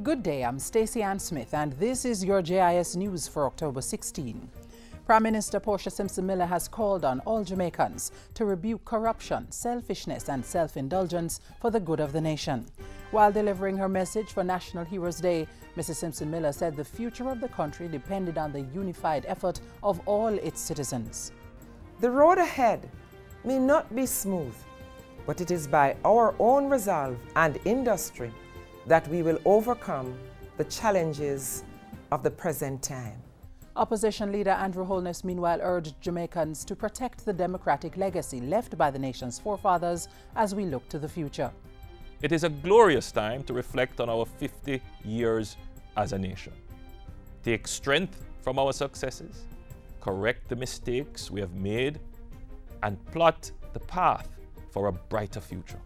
Good day, I'm Stacey Ann Smith and this is your JIS News for October 16. Prime Minister Portia Simpson Miller has called on all Jamaicans to rebuke corruption, selfishness and self-indulgence for the good of the nation. While delivering her message for National Heroes Day, Mrs. Simpson Miller said the future of the country depended on the unified effort of all its citizens. The road ahead may not be smooth, but it is by our own resolve and industry that we will overcome the challenges of the present time. Opposition leader Andrew Holness meanwhile urged Jamaicans to protect the democratic legacy left by the nation's forefathers as we look to the future. It is a glorious time to reflect on our 50 years as a nation. Take strength from our successes, correct the mistakes we have made, and plot the path for a brighter future.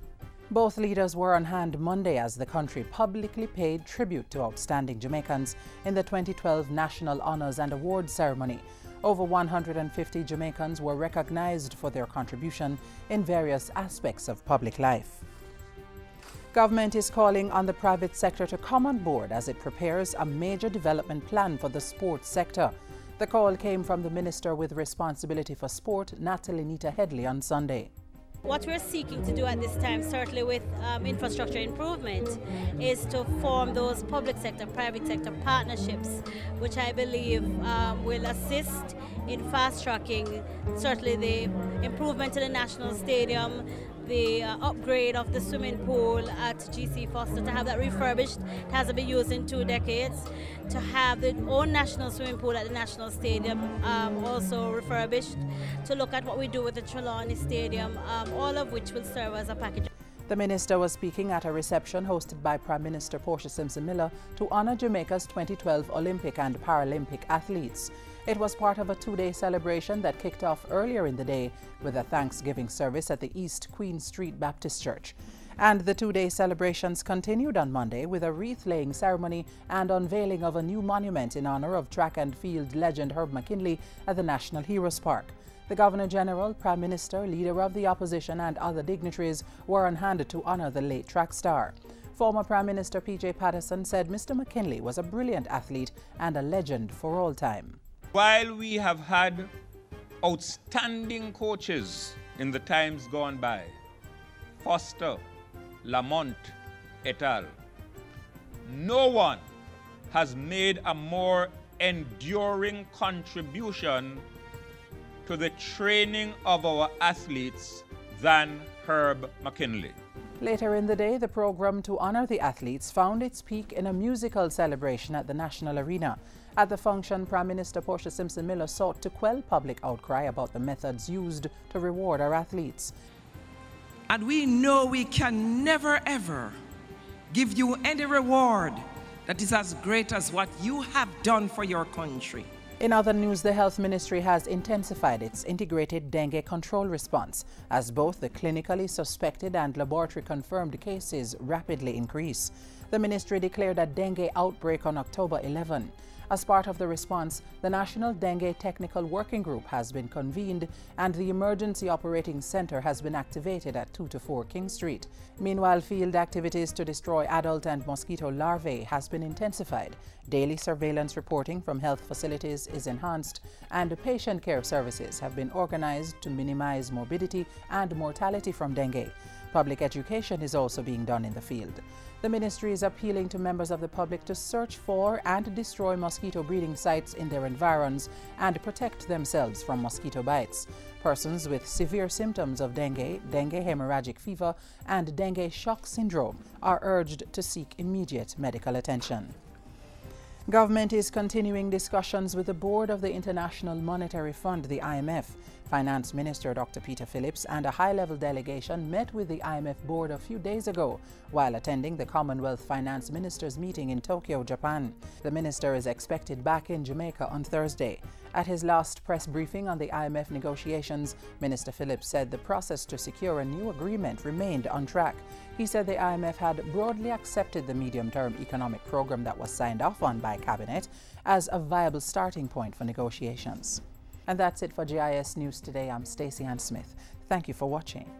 Both leaders were on hand Monday as the country publicly paid tribute to outstanding Jamaicans in the 2012 National Honours and Awards ceremony. Over 150 Jamaicans were recognized for their contribution in various aspects of public life. Government is calling on the private sector to come on board as it prepares a major development plan for the sports sector. The call came from the Minister with responsibility for sport, Natalie Nita Headley, on Sunday. What we're seeking to do at this time, certainly with infrastructure improvement, is to form those public sector, private sector partnerships, which I believe will assist in fast-tracking certainly the improvement to the National Stadium, the upgrade of the swimming pool at GC Foster, to have that refurbished. It hasn't been used in 2 decades. To have the own national swimming pool at the National Stadium also refurbished. To look at what we do with the Trelawney Stadium, all of which will serve as a package. The minister was speaking at a reception hosted by Prime Minister Portia Simpson Miller to honor Jamaica's 2012 Olympic and Paralympic athletes. It was part of a 2-day celebration that kicked off earlier in the day with a Thanksgiving service at the East Queen Street Baptist Church. And the 2-day celebrations continued on Monday with a wreath-laying ceremony and unveiling of a new monument in honor of track and field legend Herb McKinley at the National Heroes Park. The Governor-General, Prime Minister, Leader of the Opposition and other dignitaries were on hand to honor the late track star. Former Prime Minister P.J. Patterson said Mr. McKinley was a brilliant athlete and a legend for all time. While we have had outstanding coaches in the times gone by, Foster, Lamont, et al., no one has made a more enduring contribution to the training of our athletes than Herb McKinley. Later in the day, the program to honor the athletes found its peak in a musical celebration at the National Arena. At the function, Prime Minister Portia Simpson Miller sought to quell public outcry about the methods used to reward our athletes. And we know we can never ever give you any reward that is as great as what you have done for your country. In other news, the Health Ministry has intensified its integrated dengue control response as both the clinically suspected and laboratory-confirmed cases rapidly increase. The ministry declared a dengue outbreak on October 11. As part of the response, the National Dengue Technical Working Group has been convened and the Emergency Operating Center has been activated at 2 to 4 King Street. Meanwhile, field activities to destroy adult and mosquito larvae has been intensified. Daily surveillance reporting from health facilities is enhanced and patient care services have been organized to minimize morbidity and mortality from dengue. Public education is also being done in the field. The ministry is appealing to members of the public to search for and destroy mosquito breeding sites in their environs and protect themselves from mosquito bites. Persons with severe symptoms of dengue, dengue hemorrhagic fever, and dengue shock syndrome are urged to seek immediate medical attention. Government is continuing discussions with the board of the International Monetary Fund, the IMF. Finance Minister Dr. Peter Phillips and a high-level delegation met with the IMF board a few days ago while attending the Commonwealth Finance Ministers meeting in Tokyo, Japan. The minister is expected back in Jamaica on Thursday. At his last press briefing on the IMF negotiations, Minister Phillips said the process to secure a new agreement remained on track. He said the IMF had broadly accepted the medium-term economic program that was signed off on by Cabinet as a viable starting point for negotiations. And that's it for JIS News today. I'm Stacey Ann Smith. Thank you for watching.